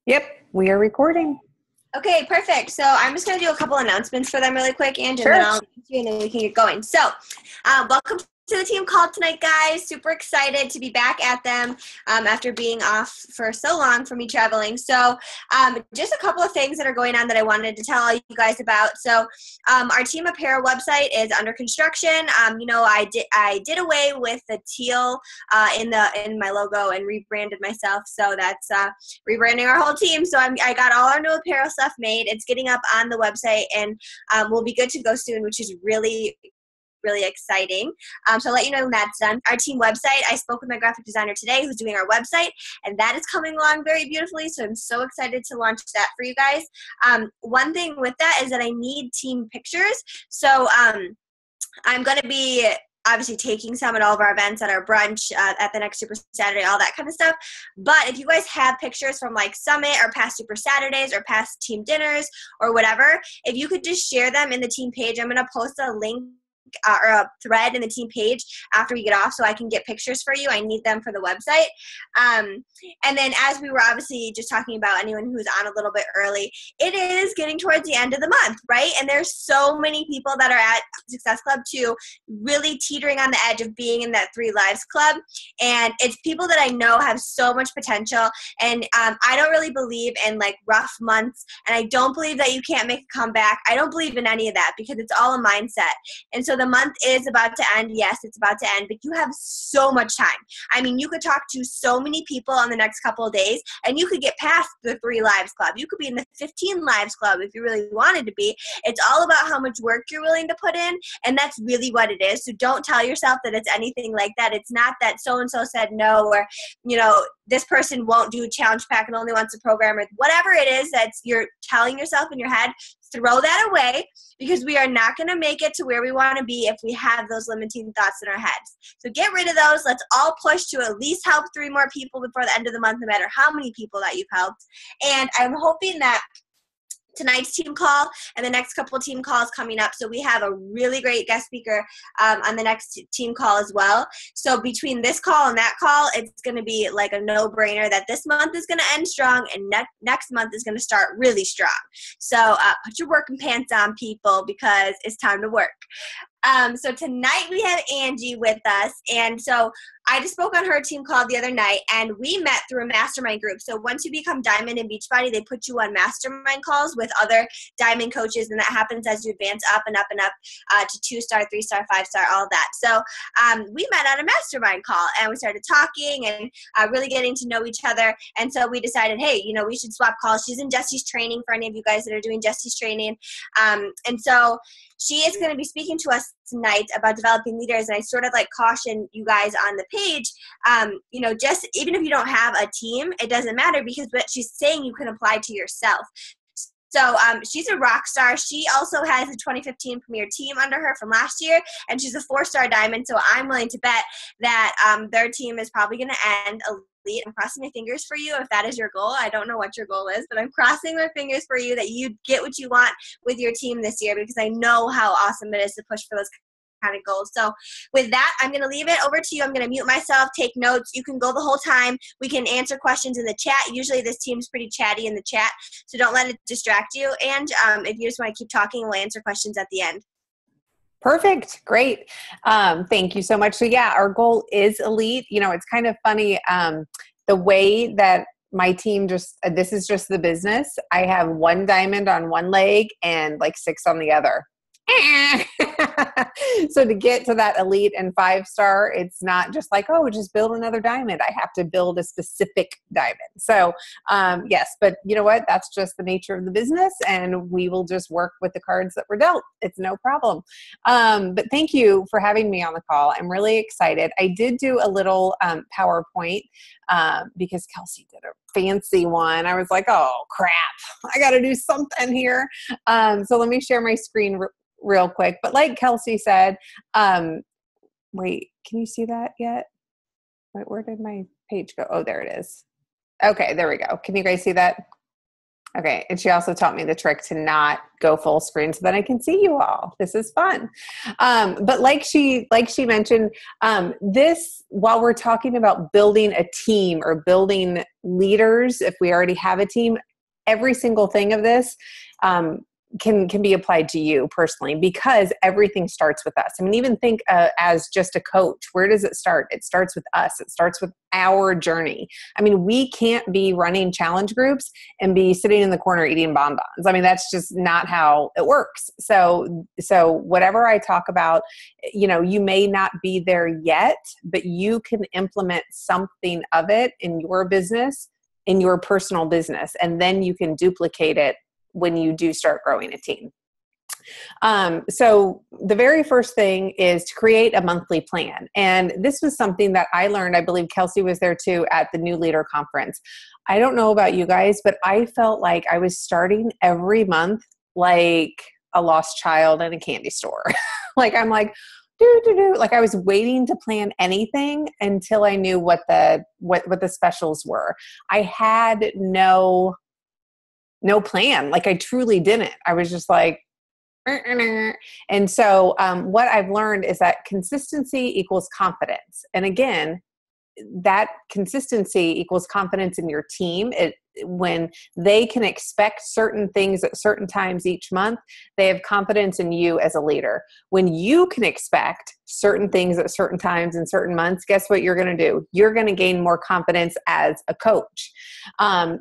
Yep, we are recording. Okay, perfect. So I'm just going to do a couple announcements for them really quick, Angie, and then Sure. I'll and then we can get going. So welcome to the team call tonight, guys. Super excited to be back at them after being off for so long from me traveling. So just a couple of things that are going on that I wanted to tell you guys about. So our team apparel website is under construction. I did away with the teal in my logo and rebranded myself. So that's rebranding our whole team. So I got all our new apparel stuff made. It's getting up on the website and we'll be good to go soon, which is really exciting. So I'll let you know when that's done. Our team website, I spoke with my graphic designer today who's doing our website, and that is coming along very beautifully. So I'm so excited to launch that for you guys. One thing with that is that I need team pictures. So I'm going to be obviously taking some at all of our events, at our brunch, at the next Super Saturday, all that kind of stuff. But if you guys have pictures from like Summit or past Super Saturdays or past team dinners or whatever, if you could just share them in the team page, I'm going to post a link or a thread in the team page after we get off so I can get pictures for you. I need them for the website. And then as we were obviously just talking about anyone who's on a little bit early, it is getting towards the end of the month, right? And there's so many people that are at Success Club 2 really teetering on the edge of being in that 3 Lives Club. And it's people that I know have so much potential. And I don't really believe in like rough months. And I don't believe that you can't make a comeback. I don't believe in any of that because it's all a mindset. And so the month is about to end. Yes, it's about to end, but you have so much time. I mean, you could talk to so many people in the next couple of days, and you could get past the 3 Lives Club. You could be in the 15 Lives Club if you really wanted to be. It's all about how much work you're willing to put in, and that's really what it is. So don't tell yourself that it's anything like that. It's not that so-and-so said no, or, this person won't do a challenge pack and only wants a program, or whatever it is that you're telling yourself in your head. Throw that away, because we are not going to make it to where we want to be if we have those limiting thoughts in our heads. So get rid of those. Let's all push to at least help 3 more people before the end of the month, no matter how many people that you've helped. And I'm hoping that tonight's team call and the next couple of team calls coming up. So we have a really great guest speaker on the next team call as well. So between this call and that call, it's going to be like a no-brainer that this month is going to end strong and next month is going to start really strong. So put your working pants on, people, because it's time to work. So tonight we have Angie with us, and so I just spoke on her team call the other night, and we met through a mastermind group. So once you become Diamond and Beachbody, they put you on mastermind calls with other Diamond coaches, and that happens as you advance up and up and up to 2-star, 3-star, 5-star, all that. So we met on a mastermind call, and we started talking and really getting to know each other, and so we decided, hey, we should swap calls. She's in Jesse's training for any of you guys that are doing Jesse's training, and so she is going to be speaking to us tonight about developing leaders, and I sort of like caution you guys on the page, just even if you don't have a team, it doesn't matter, because what she's saying you can apply to yourself. So she's a rock star. She also has a 2015 Premier Team under her from last year, and she's a 4-star Diamond, so I'm willing to bet that their team is probably going to end elite. I'm crossing my fingers for you if that is your goal. I don't know what your goal is, but I'm crossing my fingers for you that you get what you want with your team this year, because I know how awesome it is to push for those kind of goals. So with that, I'm going to leave it over to you. I'm going to mute myself, take notes. You can go the whole time. We can answer questions in the chat. Usually this team's pretty chatty in the chat, so don't let it distract you. And if you just want to keep talking, we'll answer questions at the end. Perfect. Great. Thank you so much. So yeah, our goal is elite. It's kind of funny, the way that my team this is just the business. I have 1 diamond on one leg and like 6 on the other. So to get to that elite and 5-star, it's not just like, oh, just build another diamond. I have to build a specific diamond. So yes, but you know what? That's just the nature of the business, and we will just work with the cards that were dealt. It's no problem. But thank you for having me on the call. I'm really excited. I did do a little PowerPoint because Kelsey did a fancy one. I was like, oh crap, I got to do something here. So let me share my screen real quick. But like Kelsey said, wait, can you see that yet? Wait, where did my page go? Oh, there it is. Okay, there we go. Can you guys see that? Okay. And she also taught me the trick to not go full screen so that I can see you all. This is fun. But like she mentioned, this, while we're talking about building a team or building leaders, if we already have a team, every single thing of this, can be applied to you personally, because everything starts with us. I mean, even think as just a coach, where does it start? It starts with us. It starts with our journey. I mean, we can't be running challenge groups and be sitting in the corner eating bonbons. I mean, that's just not how it works. So whatever I talk about, you may not be there yet, but you can implement something of it in your business, in your personal business, and then you can duplicate it when you do start growing a team. So the very first thing is to create a monthly plan. And this was something that I learned, I believe Kelsey was there too, at the New Leader Conference. I don't know about you guys, but I felt like I was starting every month like a lost child in a candy store. I'm like, like I was waiting to plan anything until I knew what the specials were. I had no plan. Like I truly didn't. I was just like, and so what I've learned is that consistency equals confidence. And again, that consistency equals confidence in your team. When they can expect certain things at certain times each month, they have confidence in you as a leader. When you can expect certain things at certain times in certain months, guess what you're going to do? You're going to gain more confidence as a coach.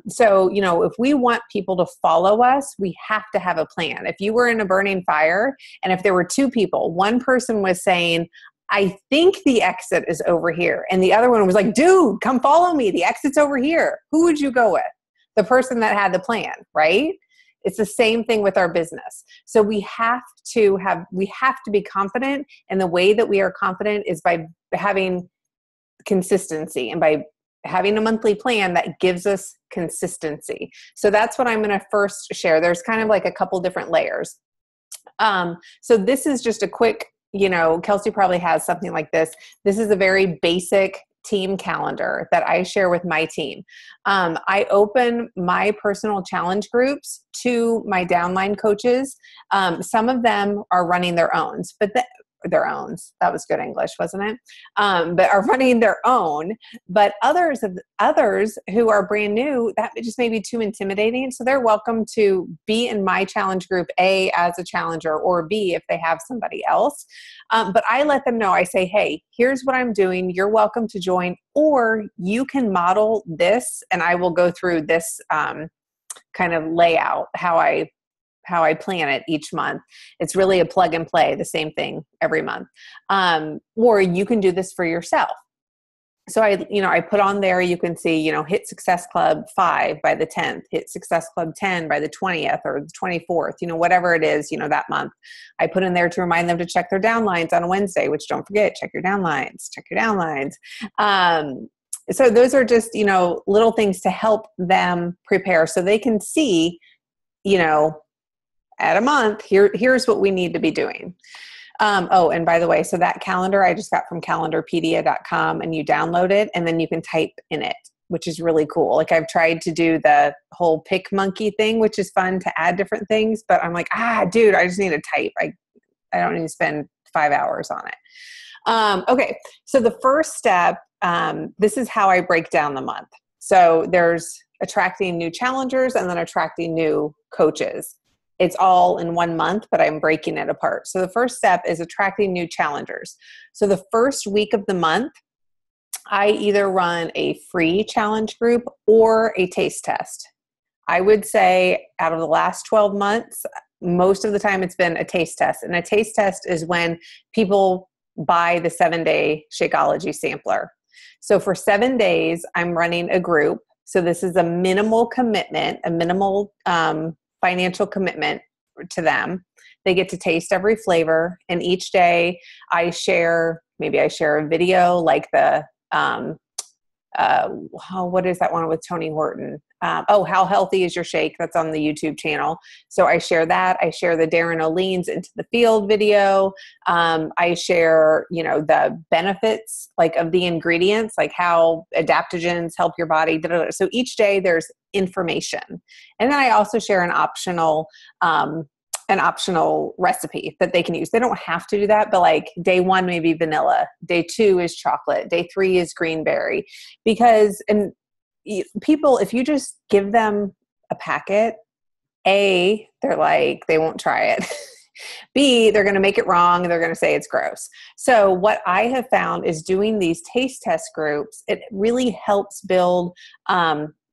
So, if we want people to follow us, we have to have a plan. If you were in a burning fire and if there were two people, one person was saying, I think the exit is over here. And the other one was like, dude, come follow me. The exit's over here. Who would you go with? The person that had the plan, right? It's the same thing with our business. So we have to be confident. And the way that we are confident is by having consistency and by having a monthly plan that gives us consistency. So that's what I'm going to first share. There's kind of like a couple different layers. So this is just a quick, Kelsey probably has something like this. This is a very basic team calendar that I share with my team. I open my personal challenge groups to my downline coaches. Some of them are running their own, that was good English, wasn't it? But are running their own, but others who are brand new, that just may be too intimidating. So they're welcome to be in my challenge group, A, as a challenger, or B, if they have somebody else. But I let them know, I say, hey, here's what I'm doing. You're welcome to join, or you can model this and I will go through this kind of layout, how I plan it each month. It's really a plug and play, the same thing every month. Or you can do this for yourself. So I put on there, you can see, hit Success Club 5 by the 10th, hit Success Club 10 by the 20th or the 24th, whatever it is, that month. I put in there to remind them to check their downlines on a Wednesday, which don't forget, check your downlines. So those are just, little things to help them prepare so they can see, at a month, here's what we need to be doing. And by the way, so that calendar I just got from calendarpedia.com, and you download it and then you can type in it, which is really cool. Like I've tried to do the whole pick monkey thing, which is fun to add different things, but I'm like, dude, I just need to type. I don't need to spend 5 hours on it. Okay. So the first step, this is how I break down the month. So there's attracting new challengers and then attracting new coaches. It's all in 1 month, but I'm breaking it apart. So the first step is attracting new challengers. So the first week of the month, I either run a free challenge group or a taste test. I would say out of the last 12 months, most of the time it's been a taste test. And a taste test is when people buy the 7-day Shakeology sampler. So for 7 days, I'm running a group. So this is a minimal commitment, a minimal financial commitment to them. They get to taste every flavor, and each day I share a video like the what is that one with Tony Horton? How healthy is your shake? That's on the YouTube channel. So I share that. I share the Darren O'Lean's into the field video. I share, the benefits like of the ingredients, like how adaptogens help your body. So each day there's information. And then I also share an optional recipe that they can use. They don't have to do that, but like day 1 may be vanilla, day 2 is chocolate, day 3 is greenberry, because people, if you just give them a packet, A, they're like, they won't try it. B, they're going to make it wrong and they're going to say it's gross. So what I have found is doing these taste test groups, it really helps build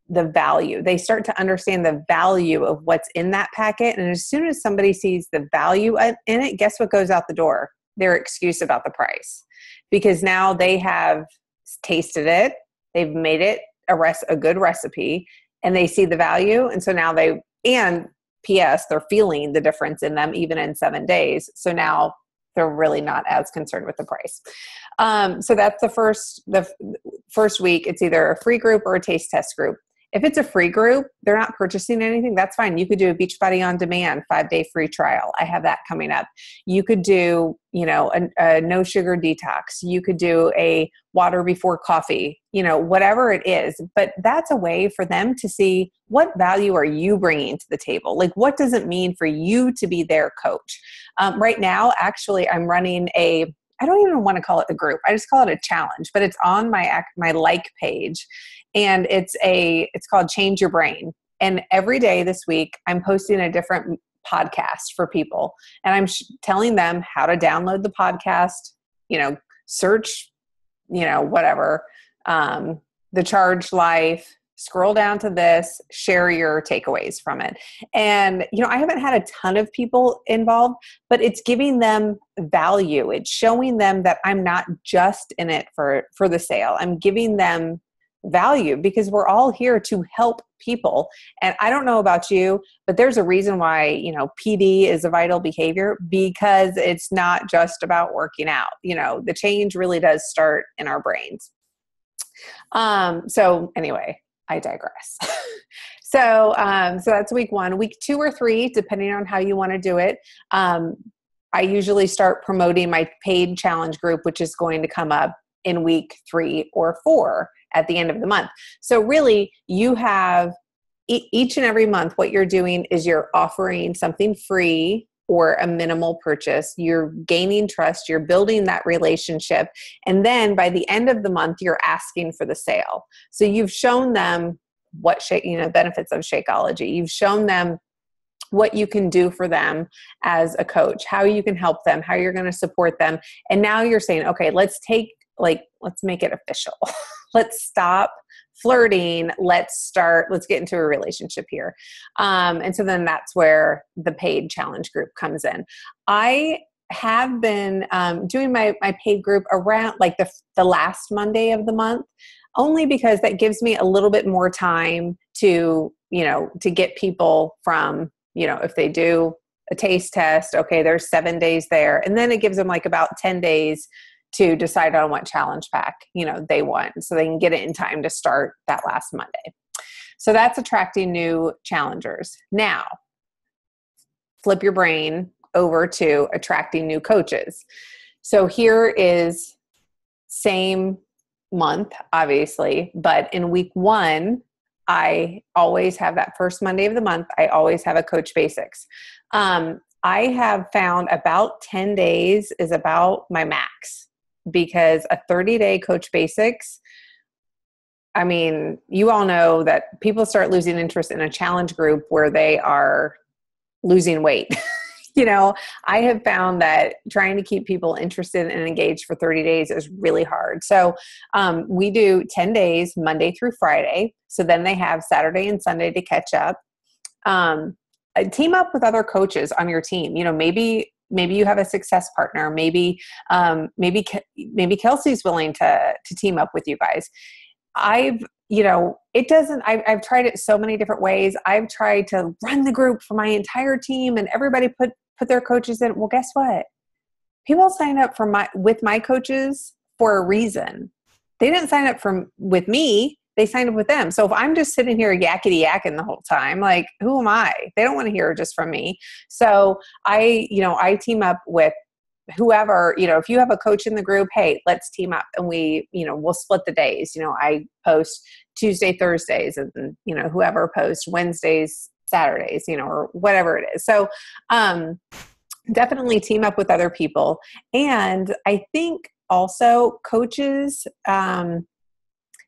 the value. They start to understand the value of what's in that packet. And as soon as somebody sees the value in it, guess what goes out the door? Their excuse about the price. Because now they have tasted it, they've made it a good recipe, and they see the value. And so now P.S., they're feeling the difference in them even in 7 days. So now they're really not as concerned with the price. So that's the first week. It's either a free group or a taste test group. If it's a free group, they're not purchasing anything. That's fine. You could do a Beachbody on Demand 5-day free trial. I have that coming up. You could do, a no sugar detox. You could do a water before coffee, whatever it is. But that's a way for them to see what value are you bringing to the table? Like, what does it mean for you to be their coach? Right now, actually, I'm running I don't even want to call it a group. I just call it a challenge, but it's on my like page. And it's called Change Your Brain. And every day this week, I'm posting a different podcast for people. And I'm telling them how to download the podcast, search, whatever, The Charged Life, scroll down to this, share your takeaways from it. And, I haven't had a ton of people involved, but it's giving them value. It's showing them that I'm not just in it for the sale. I'm giving them value because we're all here to help people. And I don't know about you, but there's a reason why, PD is a vital behavior, because it's not just about working out. The change really does start in our brains. So anyway, I digress. So that's week 1. Week 2 or 3, depending on how you want to do it. I usually start promoting my paid challenge group, which is going to come up in week 3 or 4 at the end of the month. So really, you have each and every month, what you're doing is you're offering something free or a minimal purchase. You're gaining trust, you're building that relationship. And then by the end of the month, you're asking for the sale. So you've shown them what benefits of Shakeology. You've shown them what you can do for them as a coach, how you can help them, how you're going to support them. And now you're saying, okay, let's make it official. Let's stop flirting. Let's get into a relationship here. And so then that's where the paid challenge group comes in. I have been doing my paid group around like the last Monday of the month, only because that gives me a little bit more time to get people from, if they do a taste test, okay, there's 7 days there. And then it gives them like about 10 days to decide on what challenge pack, they want. So they can get it in time to start that last Monday. So that's attracting new challengers. Now, flip your brain over to attracting new coaches. So here is same month, obviously, but in week 1, I always have that first Monday of the month. I always have a Coach Basics. I have found about 10 days is about my max, because a 30-day Coach Basics, I mean, you all know that people start losing interest in a challenge group where they are losing weight. I have found that trying to keep people interested and engaged for 30 days is really hard. So we do 10 days, Monday through Friday. So then they have Saturday and Sunday to catch up. Team up with other coaches on your team. Maybe you have a success partner. Maybe Kelsey's willing to team up with you guys. I've tried it so many different ways. I've tried to run the group for my entire team and everybody put their coaches in. Well, guess what? People sign up with my coaches for a reason. They didn't sign up with me they signed up with them. So if I'm just sitting here yakety yakking the whole time, like, who am I? They don't want to hear just from me. So I team up with whoever, if you have a coach in the group, hey, let's team up, and we'll split the days. I post Tuesday, Thursdays, and whoever posts Wednesdays, Saturdays, or whatever it is. So definitely team up with other people. And I think also coaches, and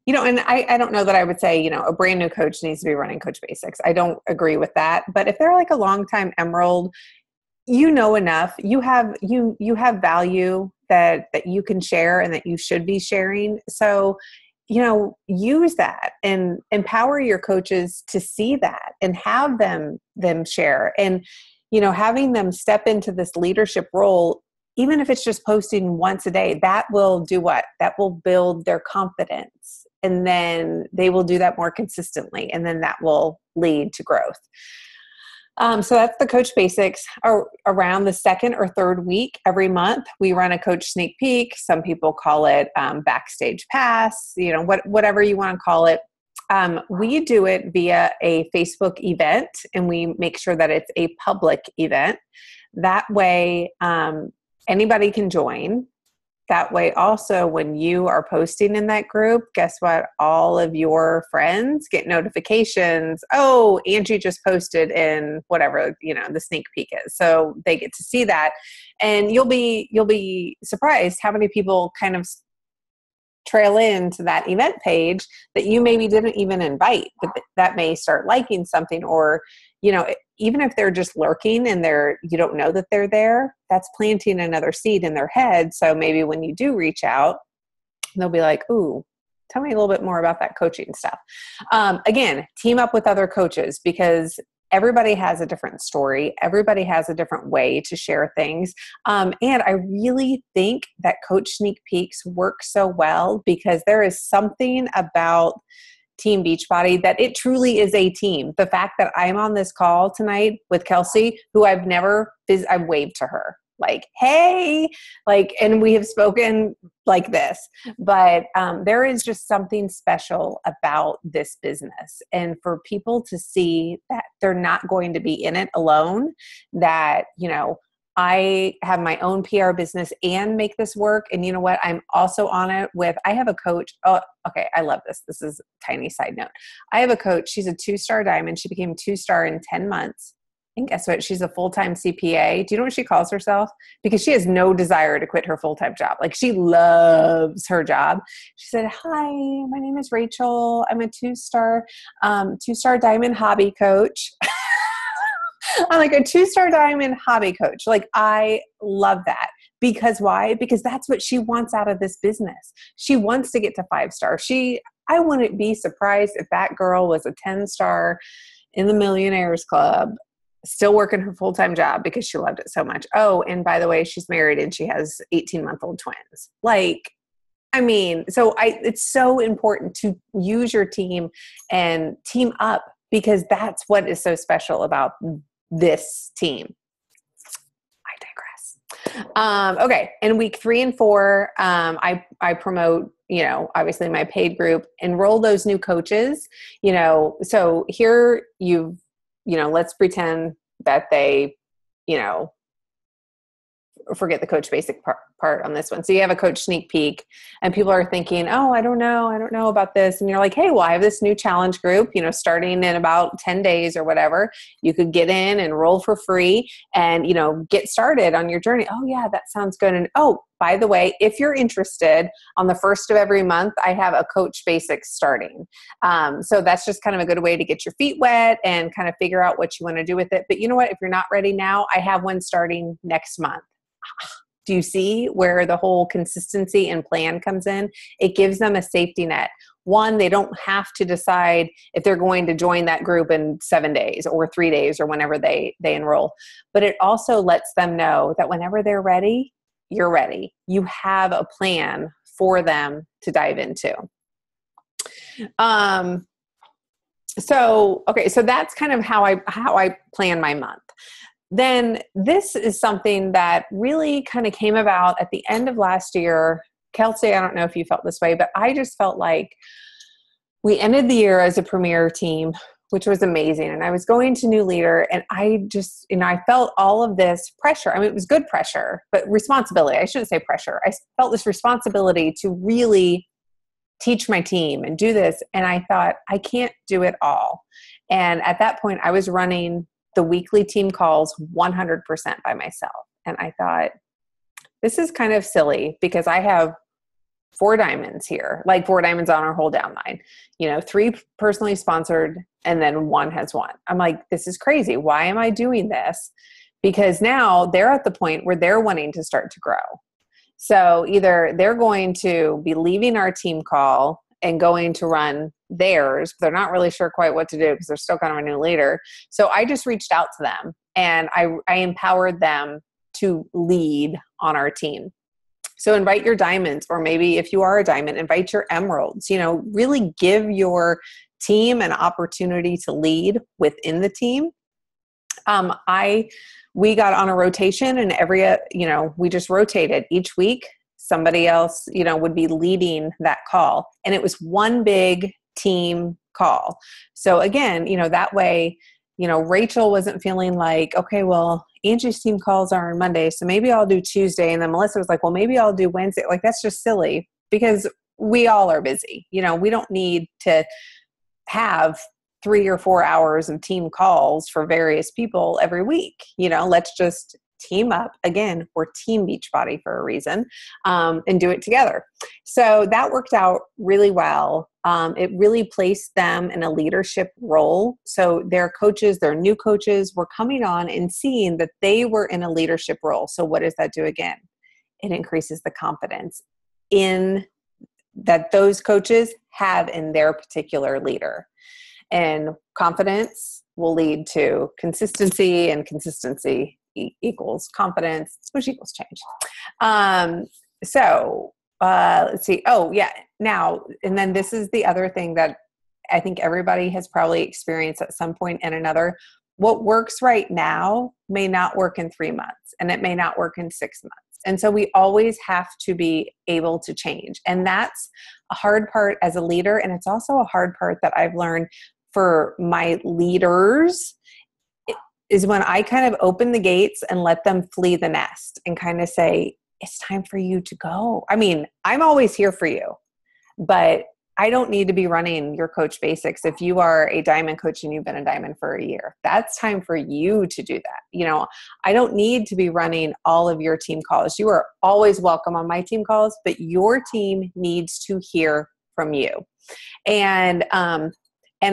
I don't know that I would say, a brand new coach needs to be running Coach Basics. I don't agree with that. But if they're like a longtime Emerald, enough, you have value that you can share and that you should be sharing. So, use that and empower your coaches to see that and have them share, and, having them step into this leadership role, even if it's just posting once a day, that will do what? That will build their confidence. And then they will do that more consistently. And then that will lead to growth. So that's the Coach Basics. Around the second or third week every month, we run a coach sneak peek. Some people call it backstage pass, whatever you want to call it. We do it via a Facebook event, and we make sure that it's a public event. That way, anybody can join. That way also, when you are posting in that group, guess what? All of your friends get notifications. Oh, Angie just posted in whatever, the sneak peek is. So they get to see that. And you'll be surprised how many people kind of trail into that event page that you maybe didn't even invite, but that may start liking something, or, even if they're just lurking and you don't know that they're there, that's planting another seed in their head. So maybe when you do reach out, they'll be like, ooh, tell me a little bit more about that coaching stuff. Again, team up with other coaches, because everybody has a different story. Everybody has a different way to share things. And I really think that Coach Sneak Peeks work so well because there is something about Team Beachbody that it truly is a team. The fact that I'm on this call tonight with Kelsey, who I've waved to her like, hey, and we have spoken like this, but there is just something special about this business. And for people to see that they're not going to be in it alone, that, I have my own PR business and make this work. And you know what? I'm also on it I have a coach. Oh, okay. I love this. This is a tiny side note. I have a coach. She's a 2-star diamond. She became 2-star in 10 months. And guess what? She's a full-time CPA. Do you know what she calls herself? Because she has no desire to quit her full-time job. Like, she loves her job. She said, hi, my name is Rachel. I'm a 2-star diamond hobby coach. I'm like a 2-star diamond hobby coach. Like, I love that. Because why? Because that's what she wants out of this business. She wants to get to 5-star. I wouldn't be surprised if that girl was a 10-star in the Millionaires Club, still working her full-time job because she loved it so much. Oh, and by the way, she's married and she has 18-month-old twins. It's so important to use your team and team up, because that's what is so special about this team. I digress. Okay. In week 3 and 4, I promote, obviously my paid group, enroll those new coaches, so here let's pretend that they, forget the Coach Basic part on this one. So you have a Coach Sneak Peek and people are thinking, oh, I don't know about this. And you're like, hey, well, I have this new challenge group, starting in about 10 days or whatever. You could get in and enroll for free and, get started on your journey. Oh yeah, that sounds good. And oh, by the way, if you're interested, on the first of every month, I have a Coach Basics starting. So that's just kind of a good way to get your feet wet and kind of figure out what you want to do with it. But you know what? If you're not ready now, I have one starting next month. Do you see where the whole consistency and plan comes in? It gives them a safety net. One, they don't have to decide if they're going to join that group in 7 days or 3 days or whenever they enroll. But it also lets them know that whenever they're ready, you're ready. You have a plan for them to dive into. So that's kind of how I plan my month. Then this is something that really kind of came about at the end of last year. Kelsey, I don't know if you felt this way, but I just felt like we ended the year as a premier team, which was amazing. And I was going to new leader, and I just, I felt all of this pressure. I mean, it was good pressure, but responsibility. I shouldn't say pressure. I felt this responsibility to really teach my team and do this. And I thought, I can't do it all. And at that point, I was running the weekly team calls 100% by myself. And I thought, this is kind of silly because I have 4 diamonds here, like 4 diamonds on our whole downline, 3 personally sponsored, and then 1 has won. I'm like, this is crazy. Why am I doing this? Because now they're at the point where they're wanting to start to grow. So either they're going to be leaving our team call and going to run theirs. They're not really sure quite what to do because they're still kind of a new leader. So I just reached out to them and I empowered them to lead on our team. So invite your diamonds, or maybe if you are a diamond, invite your emeralds, really give your team an opportunity to lead within the team. We got on a rotation, and we just rotated each week. Somebody else, would be leading that call, and it was one big team call. So again, that way, Rachel wasn't feeling like, okay, well, Angie's team calls are on Monday, so maybe I'll do Tuesday. And then Melissa was like, well, maybe I'll do Wednesday. Like, that's just silly because we all are busy. We don't need to have 3 or 4 hours of team calls for various people every week. Let's just team up. Again, we're Team Beachbody for a reason, and do it together. So that worked out really well. It really placed them in a leadership role. So their coaches, their new coaches were coming on and seeing that they were in a leadership role. So what does that do again? It increases the confidence in that those coaches have in their particular leader. And confidence will lead to consistency, and consistency equals confidence, which equals change. Let's see. Oh, yeah. Now, and then this is the other thing that I think everybody has probably experienced at some point and another. What works right now may not work in 3 months, and it may not work in 6 months. And so we always have to be able to change. And that's a hard part as a leader. And it's also a hard part that I've learned for my leaders is when I kind of open the gates and let them flee the nest and kind of say, it's time for you to go. I mean, I'm always here for you, but I don't need to be running your coach basics. If you are a diamond coach and you've been a diamond for a year, that's time for you to do that. I don't need to be running all of your team calls. You are always welcome on my team calls, but your team needs to hear from you. And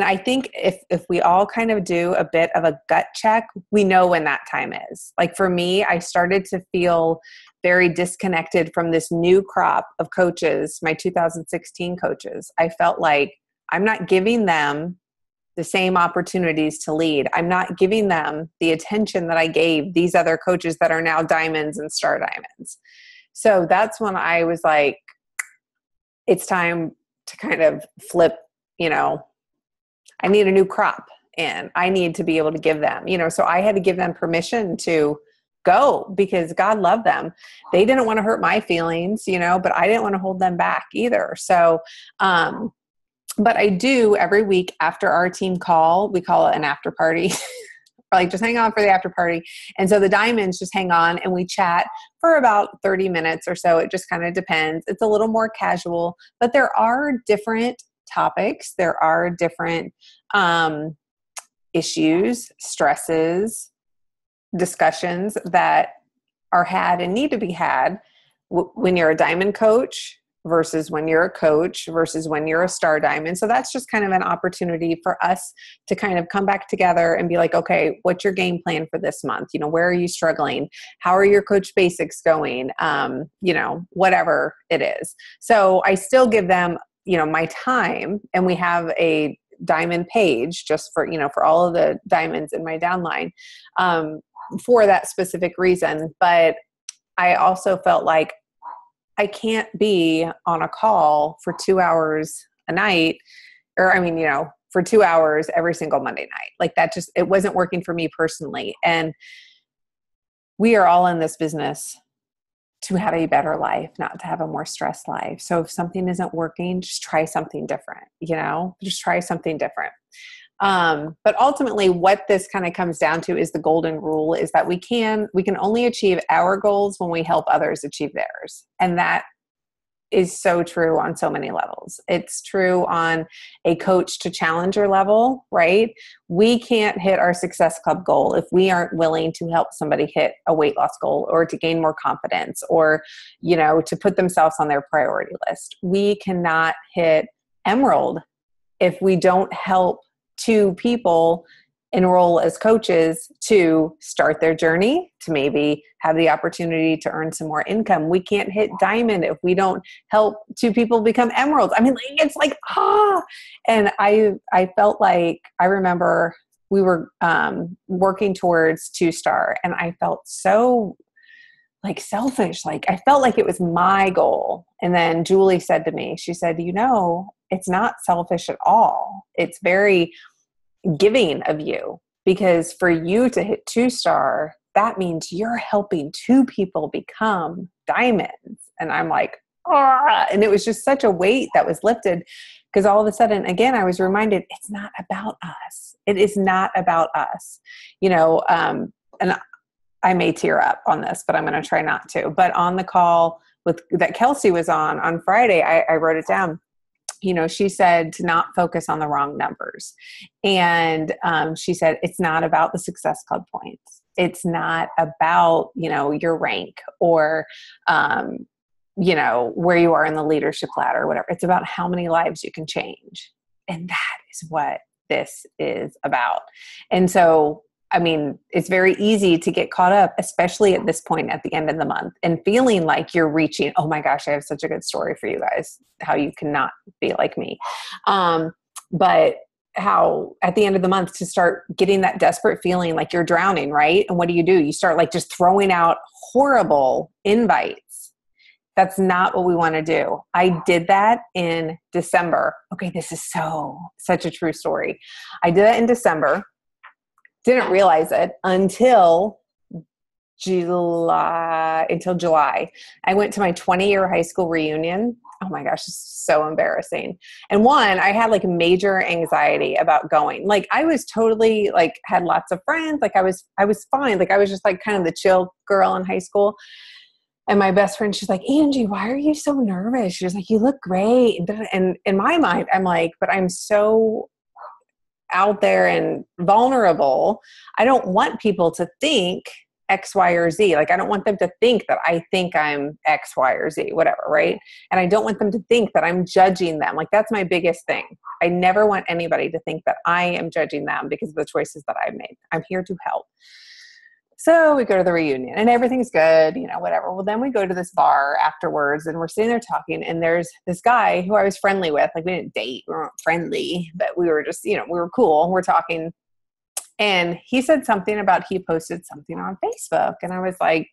I think if we all kind of do a bit of a gut check, we know when that time is. Like for me, I started to feel very disconnected from this new crop of coaches, my 2016 coaches. I felt like I'm not giving them the same opportunities to lead. I'm not giving them the attention that I gave these other coaches that are now diamonds and star diamonds. So that's when I was like, it's time to kind of flip, I need a new crop and I need to be able to give them, so I had to give them permission to go because God loved them. They didn't want to hurt my feelings, but I didn't want to hold them back either. So, but I do every week after our team call, we call it an after party, like just hang on for the after party. And so the diamonds just hang on and we chat for about 30 minutes or so. It just kind of depends. It's a little more casual, but there are different topics. There are different issues, stresses, discussions that are had and need to be had when you're a diamond coach versus when you're a coach versus when you're a star diamond. So that's just kind of an opportunity for us to kind of come back together and be like, okay, what's your game plan for this month? Where are you struggling? How are your coach basics going? Whatever it is. So I still give them my time, and we have a diamond page just for, for all of the diamonds in my downline, for that specific reason. But I also felt like I can't be on a call for 2 hours a night, or for 2 hours every single Monday night. Like that it wasn't working for me personally. And we are all in this business to have a better life, not to have a more stressed life. So if something isn't working, just try something different, just try something different. But ultimately what this kind of comes down to is the golden rule is that we can only achieve our goals when we help others achieve theirs. And that is so true on so many levels. It's true on a coach to challenger level, right? We can't hit our Success Club goal if we aren't willing to help somebody hit a weight loss goal or to gain more confidence or, to put themselves on their priority list. We cannot hit Emerald if we don't help two people enroll as coaches to start their journey, to maybe have the opportunity to earn some more income. We can't hit Diamond if we don't help two people become Emeralds. I mean, it's like, and I felt like, I remember we were working towards 2-star and I felt so selfish. I felt like it was my goal. And then Julie said to me, she said, it's not selfish at all. It's very giving of you, because for you to hit 2-star, that means you're helping two people become diamonds. And I'm like, and it was just such a weight that was lifted, because all of a sudden, again, I was reminded it's not about us. It is not about us, and I may tear up on this, but I'm going to try not to. But on the call that Kelsey was on Friday, I wrote it down. She said to not focus on the wrong numbers. And she said, it's not about the Success Club points. It's not about, your rank or, where you are in the leadership ladder or whatever. It's about how many lives you can change. And that is what this is about. And so, it's very easy to get caught up, especially at this point at the end of the month, and feeling like you're reaching, oh my gosh, I have such a good story for you guys, how you cannot be like me. But how at the end of the month to start getting that desperate feeling like you're drowning, right? And what do? You start just throwing out horrible invites. That's not what we want to do. I did that in December. Okay, this is such a true story. I did that in December. Didn't realize it until July. I went to my 20-year high school reunion. Oh my gosh, it's so embarrassing. And I had major anxiety about going. I was totally had lots of friends. I was fine. I was just kind of the chill girl in high school. And my best friend, she's like, Angie, why are you so nervous? She was like, you look great. And in my mind, I'm like, but I'm so out there and vulnerable. I don't want people to think X, Y, or Z. I don't want them to think that I think I'm X, Y, or Z, whatever, right? And I don't want them to think that I'm judging them. That's my biggest thing. I never want anybody to think that I am judging them because of the choices that I've made. I'm here to help. So we go to the reunion and everything's good, whatever. Well, then we go to this bar afterwards and we're sitting there talking, and there's this guy who I was friendly with. We didn't date, we weren't friendly, but we were just, we were cool. We're talking. And he said something about he posted something on Facebook. And I was like,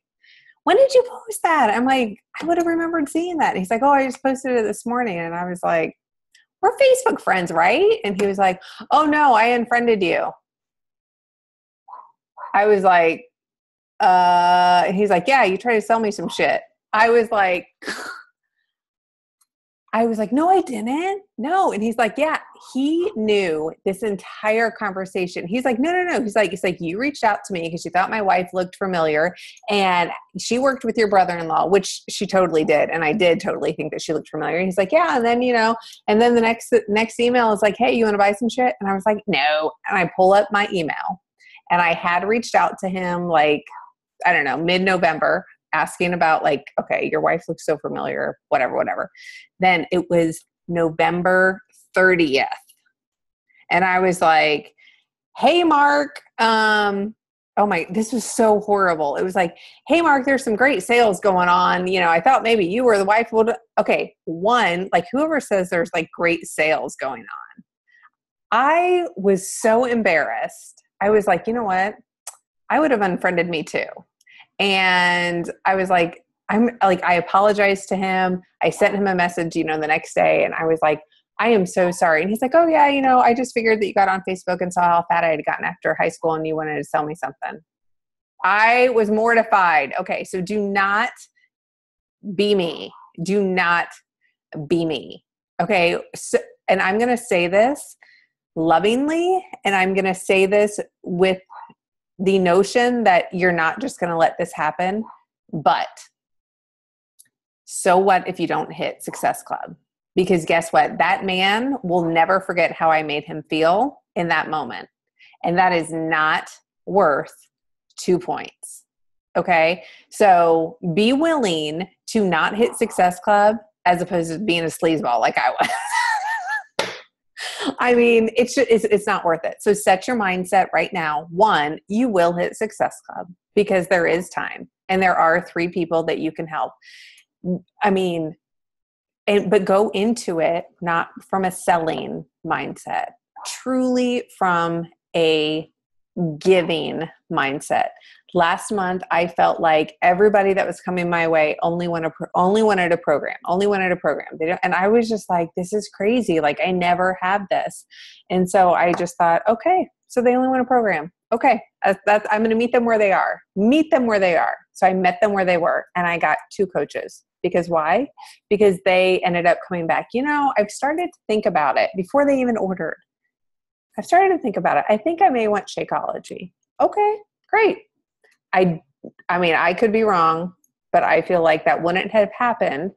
when did you post that? I'm like, I would have remembered seeing that. And he's like, oh, I just posted it this morning. And I was like, we're Facebook friends, right? And he was like, oh no, I unfriended you. I was like, and he's like, yeah, you tried to sell me some shit. I was like, no, I didn't. No. And he's like, yeah, he knew this entire conversation. He's like, no. He's like, you reached out to me because you thought my wife looked familiar and she worked with your brother-in-law, which she totally did. And I did totally think that she looked familiar. And he's like, yeah. And then, and then the next email is like, hey, you want to buy some shit? And I was like, no. And I pull up my email, and I had reached out to him I don't know, mid-November, asking about okay, your wife looks so familiar, whatever. Then it was November 30th. And I was like, hey, Mark, this was so horrible. It was like, hey, Mark, there's some great sales going on. I thought maybe you were the wife. Okay. One, whoever says there's great sales going on. I was so embarrassed. I was like, you know what? I would have unfriended me too. And I was like, I apologized to him. I sent him a message, the next day. And I was like, I am so sorry. And he's like, oh yeah, I just figured that you got on Facebook and saw how fat I had gotten after high school and you wanted to sell me something. I was mortified. Okay. So do not be me. Do not be me. Okay. So, and I'm going to say this lovingly, and I'm going to say this with the notion that you're not just going to let this happen, but so what if you don't hit Success Club? Because guess what? That man will never forget how I made him feel in that moment. And that is not worth 2 points. Okay. So be willing to not hit Success Club as opposed to being a sleazeball like I was. I mean, it's not worth it. So set your mindset right now. 1, you will hit Success Club because there is time and there are 3 people that you can help. I mean, but go into it not from a selling mindset, truly from a giving mindset. Last month, I felt like everybody that was coming my way only wanted a program. And I was just like, this is crazy. Like, I never have this. And so I just thought, okay, so they only want a program. Okay, I'm going to meet them where they are. So I met them where they were, and I got 2 coaches. Because why? Because they ended up coming back. I've started to think about it before they even ordered. I've started to think about it. I think I may want Shakeology. Okay, great. I mean, I could be wrong, but I feel like that wouldn't have happened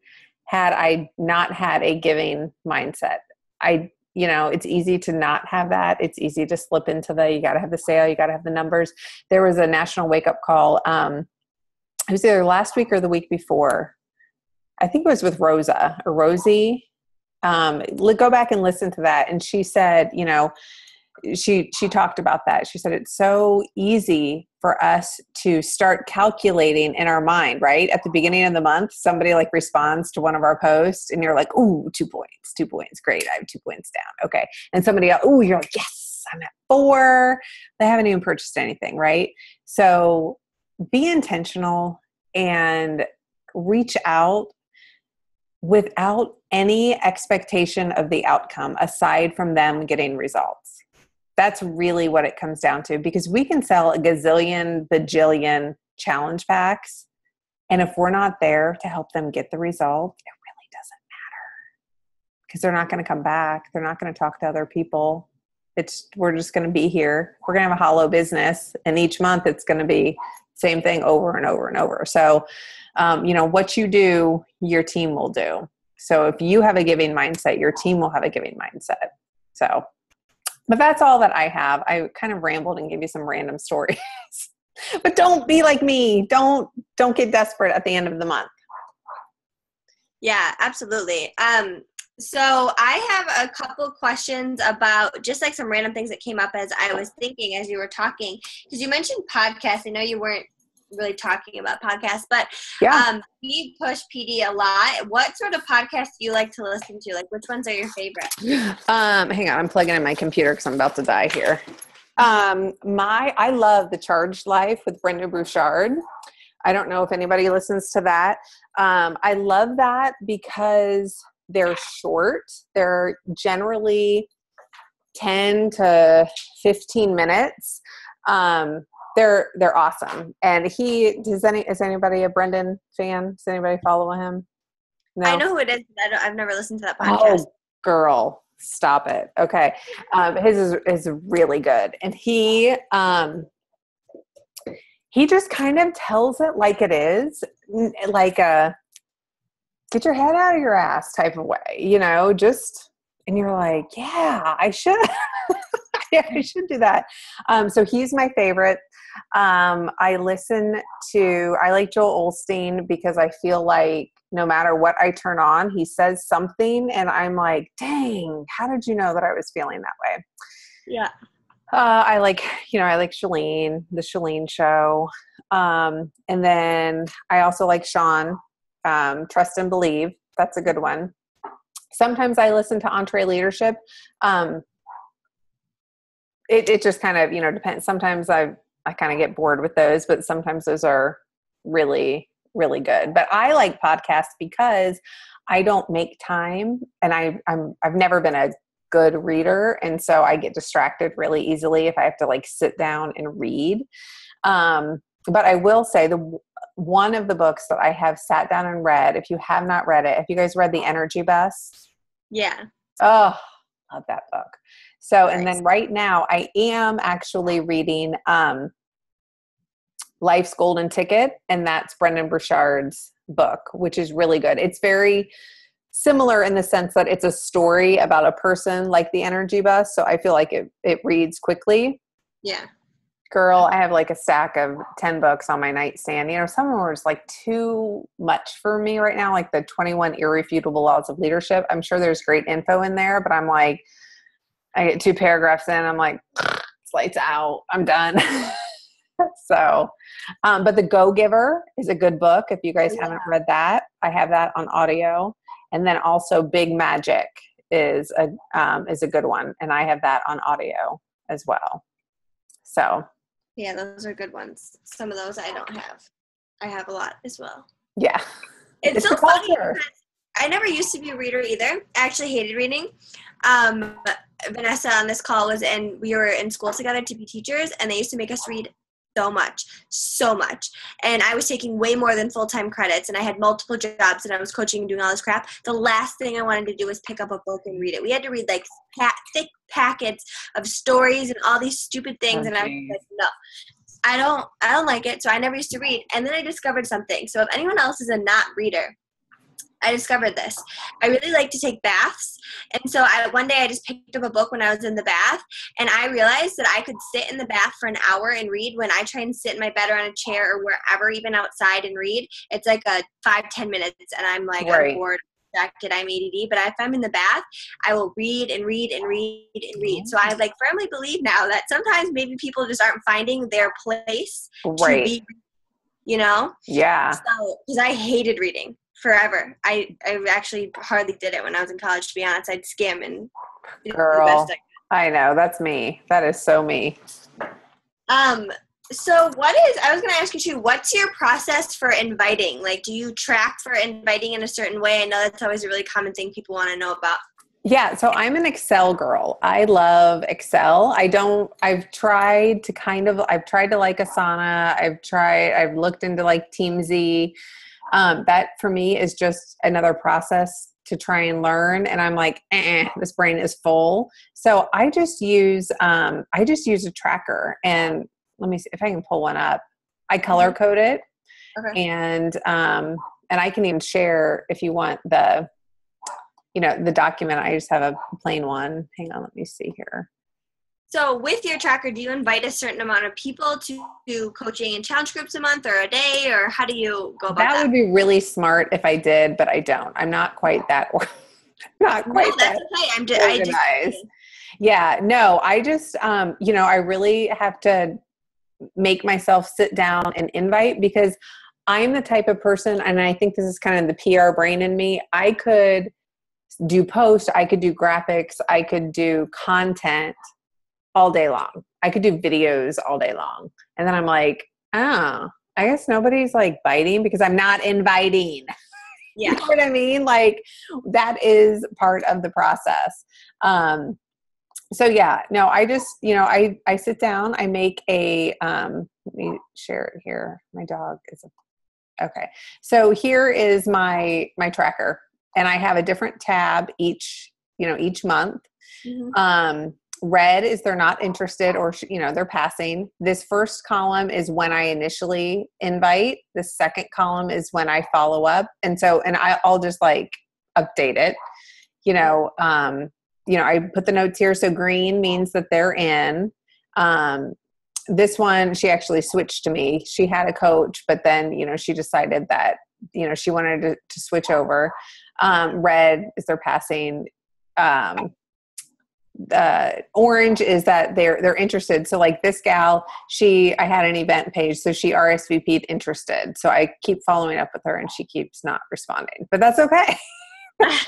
had I not had a giving mindset. It's easy to not have that. It's easy to slip into you got to have the sale. You got to have the numbers. There was a national wake up call. It was either last week or the week before. I think it was with Rosie. Go back and listen to that. And she said, she talked about that. She said, it's so easy for us to start calculating in our mind, right? At the beginning of the month, somebody responds to one of our posts and you're like, ooh, 2 points. Great. I have 2 points down. Okay. And somebody else, ooh, you're like, yes, I'm at 4. They haven't even purchased anything. Right. So be intentional and reach out without any expectation of the outcome aside from them getting results. That's really what it comes down to, because we can sell a gazillion, bajillion challenge packs. And if we're not there to help them get the result, it really doesn't matter because they're not going to come back. They're not going to talk to other people. We're just going to be here. We're going to have a hollow business. And each month it's going to be same thing over and over and over. So, what you do, your team will do. So if you have a giving mindset, your team will have a giving mindset. So, but that's all that I have. I kind of rambled and gave you some random stories, but don't be like me. Don't get desperate at the end of the month. Yeah, absolutely. So I have a couple questions about just some random things that came up as I was thinking as you were talking, because you mentioned podcasts. I know you weren't really talking about podcasts, but we push PD a lot. What sort of podcasts do you like to listen to? Which ones are your favorite? Hang on, I'm plugging in my computer because I'm about to die here. I love The Charged Life with Brendon Burchard. I don't know if anybody listens to that. I love that because they're short. They're generally 10 to 15 minutes. They're awesome. And is anybody a Brendon fan? Does anybody follow him? No? I know who it is, but I've never listened to that podcast. Oh, girl, stop it. Okay. His is really good. And he just kind of tells it like it is, like a get your head out of your ass type of way, and you're like, yeah, I should. Yeah, I should do that. So he's my favorite. I like Joel Osteen because I feel like no matter what I turn on, he says something and I'm like, dang, how did you know that I was feeling that way? Yeah. I like Shalene, the Shalene Show. And then I also like Sean, Trust and Believe. That's a good one. Sometimes I listen to Entre Leadership. It just kind of, depends. Sometimes I kind of get bored with those, but sometimes those are really, really good. But I like podcasts because I don't make time, and I've never been a good reader, and so I get distracted really easily if I have to sit down and read. But I will say one of the books that I have sat down and read. If you have not read it, have you guys read The Energy Bus? Yeah. Oh, love that book. So, Nice. and then right now I am actually reading Life's Golden Ticket, and that's Brendan Burchard's book, which is really good. It's very similar in the sense that it's a story about a person like the Energy Bus. So I feel like it reads quickly. Yeah. Girl, I have like a stack of 10 books on my nightstand. You know, some of them are just like too much for me right now, like the 21 Irrefutable Laws of Leadership. I'm sure there's great info in there, but I'm like, I get 2 paragraphs in, I'm like, it's lights out. I'm done. So, but The Go-Giver is a good book. If you guys haven't read that, I have that on audio. And then also Big Magic is a good one. And I have that on audio as well. So. Yeah, those are good ones. Some of those I don't have. I have a lot as well. Yeah. It's so funny because I never used to be a reader either. I actually hated reading. Vanessa on this call we were in school together to be teachers, and they used to make us read so much. And I was taking way more than full-time credits, and I had multiple jobs, and I was coaching and doing all this crap. The last thing I wanted to do was pick up a book and read it. We had to read like thick packets of stories and all these stupid things, and I was like, no. I don't like it, so I never used to read. And then I discovered something. So if anyone else is a not reader, I discovered this. I really like to take baths. And so one day I just picked up a book when I was in the bath, and I realized that I could sit in the bath for an hour and read. When I try and sit in my bed or on a chair or wherever, even outside, and read, it's like a 5-10 minutes, and I'm like, I'm bored, distracted, I'm ADD. But if I'm in the bath, I will read and read and read and read. So I like firmly believe now that sometimes maybe people just aren't finding their place to be, you know? Yeah. So, because I hated reading. Forever. I actually hardly did it when I was in college, to be honest. I'd skim and girl, the best I know. That's me. That is so me. So I was going to ask you too, what's your process for inviting? Like, do you track for inviting in a certain way? I know that's always a really common thing people want to know about. Yeah. So I'm an Excel girl. I love Excel. I've tried to like Asana. I've looked into like TeamZ. That for me is just another process to try and learn. And I'm like, this brain is full. So I just use a tracker, and let me see if I can pull one up. I color code it. Okay. And I can even share if you want the document. I just have a plain one. Hang on. Let me see here. So with your tracker, do you invite a certain amount of people to do coaching and challenge groups a month or a day, or how do you go about that? That would be really smart if I did, but I don't. I'm not quite that that's okay. I'm just organized. Yeah, no, I just, I really have to make myself sit down and invite, because I'm the type of person, and I think this is kind of the PR brain in me. I could do posts, I could do graphics, I could do content all day long. I could do videos all day long. And then I'm like, I guess nobody's like biting because I'm not inviting. Yeah. You know what I mean? Like, that is part of the process. So yeah, no, I just, I sit down, I make let me share it here. My dog is okay. So here is my tracker, and I have a different tab each month. Mm-hmm. Red is they're not interested, or, they're passing. This first column is when I initially invite. The second column is when I follow up. And I'll just like update it, I put the notes here. So green means that they're in. This one, she actually switched to me. She had a coach, but then, she decided that, she wanted to switch over. Red is they're passing. Orange is that they're interested. So like this gal, I had an event page, so she RSVP'd interested. So I keep following up with her, and she keeps not responding, but that's okay. That's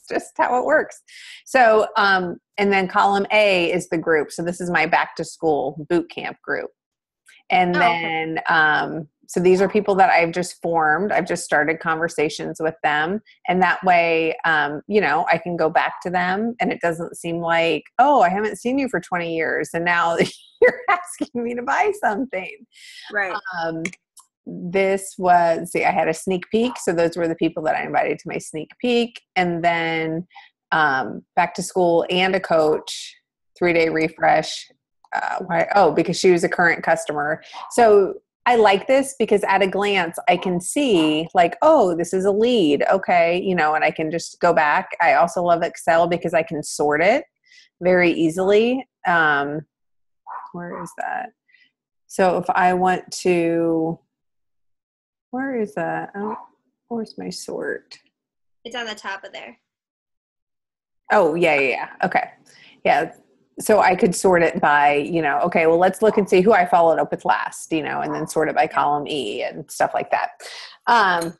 just how it works. So, and then column A is the group. So this is my back to school boot camp group. And then, so these are people that I've just formed. I've just started conversations with them. And that way, I can go back to them, and it doesn't seem like, I haven't seen you for 20 years. And now you're asking me to buy something. Right. this was, see, I had a sneak peek. So those were the people that I invited to my sneak peek. And then back to school and a coach, 3-day refresh. Why? Oh, because she was a current customer. So I like this because at a glance, I can see like, oh, this is a lead. Okay. You know, and I can just go back. I also love Excel because I can sort it very easily. Where is that? So if I want to, where is that? Oh, where's my sort? It's on the top of there. Oh, yeah. Okay. Yeah. So I could sort it by, you know, okay, well, let's look and see who I followed up with last, you know, and then sort it by column E and stuff like that.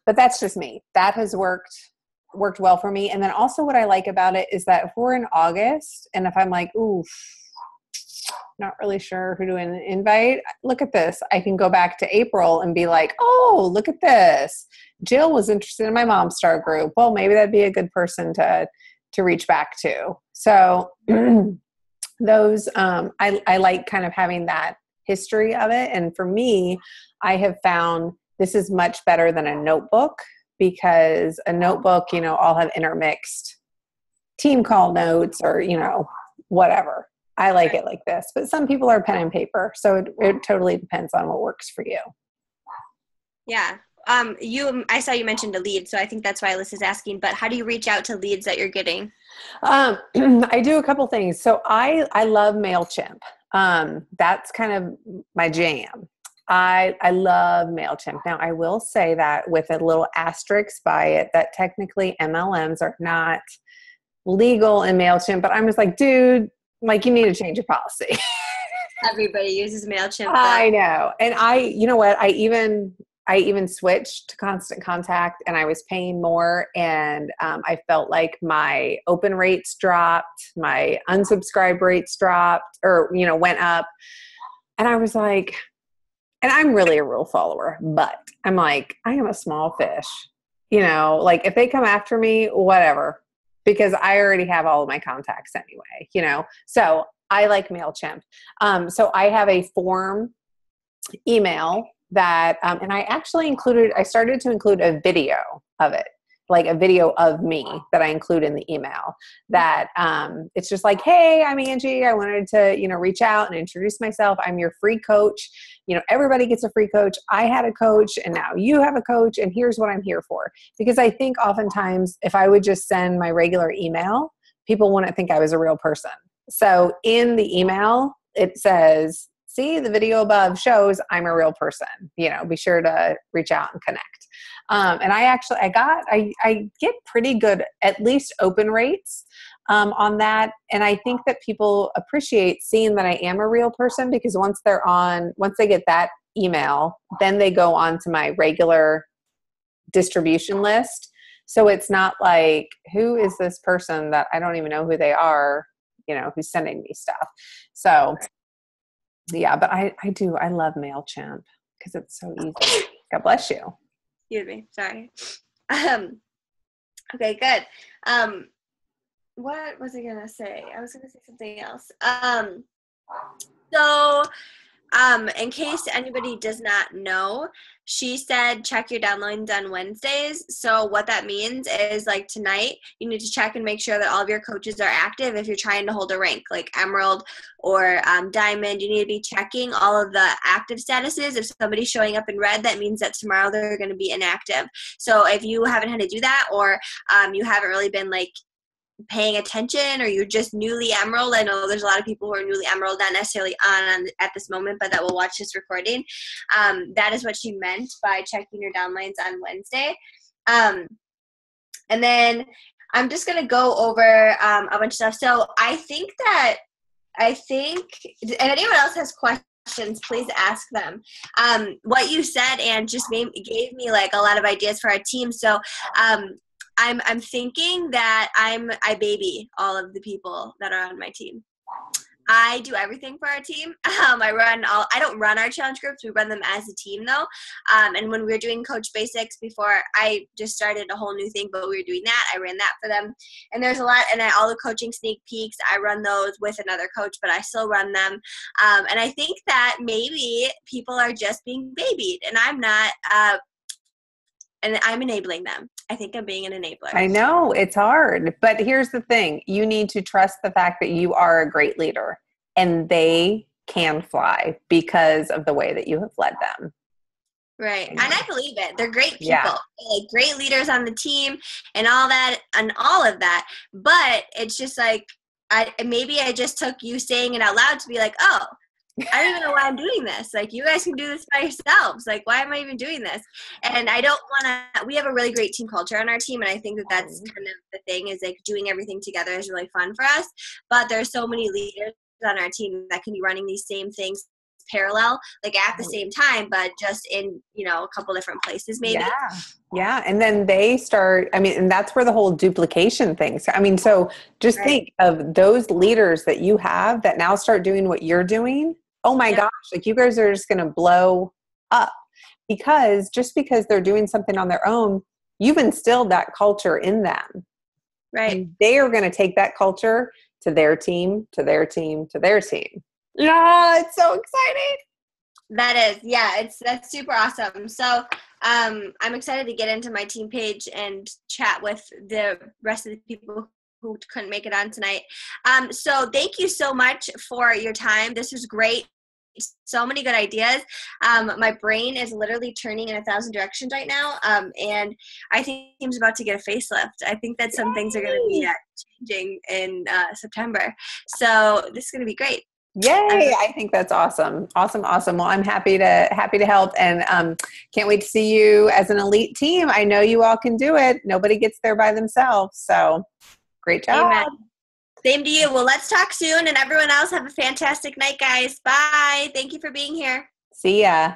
But that's just me. That has worked well for me. And then also what I like about it is that if we're in August and if I'm like, ooh, not really sure who to invite, look at this. I can go back to April and be like, oh, look at this. Jill was interested in my Mom Star group. Well, maybe that'd be a good person to reach back to. So those, I like kind of having that history of it. And for me, I have found this is much better than a notebook because a notebook, you know, I'll have intermixed team call notes or, you know, whatever. I like it like this, but some people are pen and paper. So it totally depends on what works for you. Yeah. I saw you mentioned a lead, so I think that's why Alyssa's asking, but how do you reach out to leads that you're getting? I do a couple things. So I love MailChimp. That's kind of my jam. I love MailChimp. Now I will say that with a little asterisk by it that technically MLMs are not legal in MailChimp, but I'm just like, dude, like you need to change your policy. Everybody uses MailChimp. I know. And you know what? I even switched to Constant Contact and I was paying more and I felt like my open rates dropped, my unsubscribe rates dropped or, you know, went up. And I was like, and I'm really a rule follower, but I'm like, I am a small fish, you know, like if they come after me, whatever, because I already have all of my contacts anyway, you know? So I like MailChimp. So I have a form email that, and I started to include a video of it, like a video of me that I include in the email that, it's just like, hey, I'm Angie. I wanted to, you know, reach out and introduce myself. I'm your free coach. You know, everybody gets a free coach. I had a coach and now you have a coach and here's what I'm here for. Because I think oftentimes if I would just send my regular email, people wouldn't think I was a real person. So in the email, it says, see, the video above shows I'm a real person. You know, be sure to reach out and connect. And I get pretty good, at least open rates on that. And I think that people appreciate seeing that I am a real person because once they get that email, then they go on to my regular distribution list. So it's not like, who is this person that I don't even know who they are, you know, who's sending me stuff. So yeah, but I love MailChimp because it's so easy. God bless you. Excuse me. Sorry. Okay, good. What was I going to say? I was going to say something else. So in case anybody does not know, she said check your downloads on Wednesdays. So what that means is like tonight, you need to check and make sure that all of your coaches are active. If you're trying to hold a rank like Emerald or Diamond, you need to be checking all of the active statuses. If somebody's showing up in red, that means that tomorrow they're going to be inactive. So if you haven't had to do that or you haven't really been like paying attention or you're just newly Emerald, I know there's a lot of people who are newly Emerald, not necessarily on at this moment, but that will watch this recording. That is what she meant by checking your downlines on Wednesday. And then I'm just going to go over a bunch of stuff. So I think, if anyone else has questions, please ask them. What you said and just gave me like a lot of ideas for our team. So I'm thinking that I baby all of the people that are on my team. I do everything for our team. I don't run our challenge groups. We run them as a team though. And when we were doing Coach Basics before, I just started a whole new thing, but we were doing that. I ran that for them. And there's a lot, and all the coaching sneak peeks, I run those with another coach, but I still run them. And I think that maybe people are just being babied, and I'm not, and I'm enabling them. I think I'm being an enabler. I know it's hard, but here's the thing. You need to trust the fact that you are a great leader and they can fly because of the way that you have led them. Right. And I believe it. They're great people, Yeah. like great leaders on the team and all that and all of that. But it's just like, maybe I just took you saying it out loud to be like, oh, I don't even know why I'm doing this. Like, you guys can do this by yourselves. Like, why am I even doing this? And I don't want to, we have a really great team culture on our team. And I think that that's kind of the thing, is like doing everything together is really fun for us. But there's so many leaders on our team that can be running these same things parallel, like at the same time, but just in, a couple different places maybe. Yeah. And then they start, and that's where the whole duplication thing. So just think of those leaders that you have that now start doing what you're doing. Oh my gosh, like you guys are just going to blow up because they're doing something on their own, you've instilled that culture in them. Right. And they are going to take that culture to their team, to their team, to their team. Yeah, it's so exciting. That is, that's super awesome. So I'm excited to get into my team page and chat with the rest of the people who couldn't make it on tonight. So thank you so much for your time. This was great. So many good ideas. My brain is literally turning in 1,000 directions right now. And I think team's about to get a facelift. I think that some things are going to be changing in September. So this is going to be great. Yay. I think that's awesome. Awesome. Well, I'm happy to help, and can't wait to see you as an elite team. I know you all can do it. Nobody gets there by themselves. So great job. Amen. Same to you. Well, let's talk soon, and everyone else have a fantastic night, guys. Bye. Thank you for being here. See ya.